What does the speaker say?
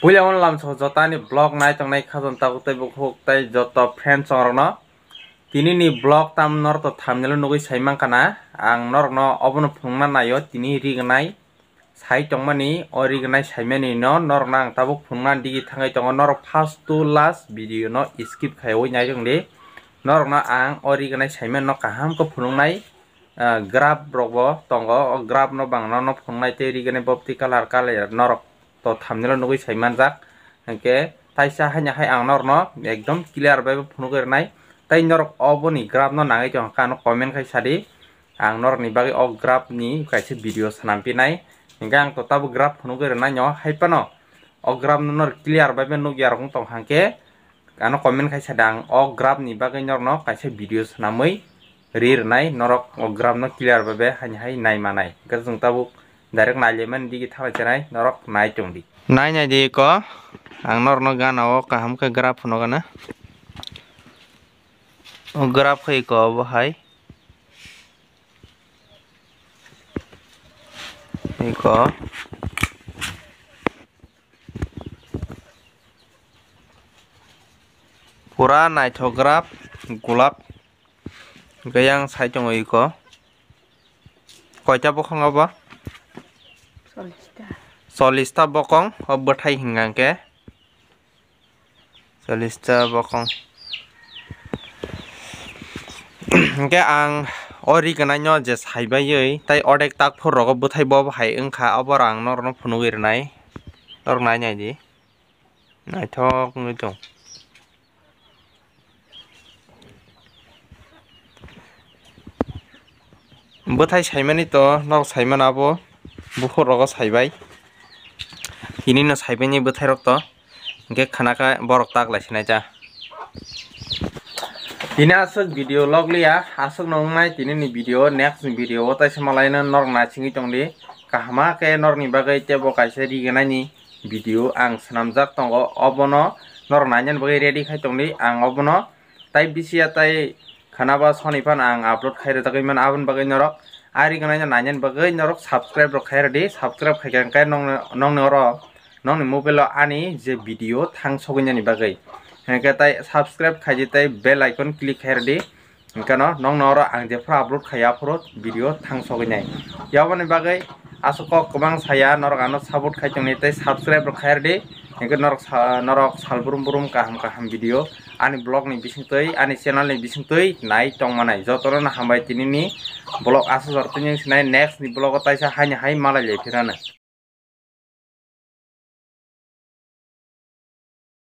Pulang lam so jota ni blog nai tong nai khazon ta utai buk hok tai jota friends orno tini ni blog tam nor to thamnelo nugui saimang kana ang nor no obono phungna nayo tini rignai sai tongmani orignai saimani no nor nang tabuk phungna digi thangai tongo nor first to last video no skip khaioi nai jongde nor no ang orignai saiman no kaham ko phungnai graph robo tongo graph no bangno no phungnai te rignai bopti color nor to thamnelo nugui saiman jak hangke taisa hanya hai ang nor no ekdom clear bai phunugir nai tai nor oboni graph no nangai jong kano comment khai sadi ang nor ni bagi o graph ni kaise video sanampi nai hingga ang to tabu graph phunugir nai nyo hai pano o graph no nor clear bai nugyar kong tong hangke kano comment khai sadang o graph ni bagi nor no kaise video sanamui rir nai norok o graph no clear bai hanya hai nai manai gajung tabu direct naileman digi thala cherai norok nai chongdi nai nai di ko ang nor no gana o kaham ka graph no gana o graph khai ko bo hai ko pura naithok graph golap gayang sai chong ko koita bokong aba 40 ta bokong obathai hingangke 40 ta bokong hingke ang ori gananyo je saibai tai odek tak phor rogo buthai bo hai engkha obor ang nor no phunugir nai nor nai nai di naithok ngui tong buthai saimani to nor saiman abo bukhor rogo saibai ini no saibai ni buthai rok to hingke khanaka borok tak laisinai ja ini asuk video log liya asuk nongnai tini ni video next video tai semalai na nor na chingi tongdi kahama ke nor ni bagai tebo kaise rigenai ni video ang sanamjak tongo obono nor nanyan bagai ready khai tongdi ang obono tai bisia tai khanaba sonipan ang upload khaire takai man abon bagai norok ari ganai nanyan bagai norok subscribe rok khaire di subscribe khai kai nong norok nong ni mobile ani je video thang sogini bagai hingke tai subscribe khaiji tai bell icon click khair di hingkano nong noro ang je fra upload khaya pro video thang soginai yabani bagai asoko kobang saya norok ano support khaitongni tai subscribe rok khair di hingke norok salburum burum kaham video ani blog ni bisingtoi ani channel ni bisingtoi nai tongmanai jotoro na hambai tinini blog asojor tini sinai next ni blog taisa hanya hai malai lephirana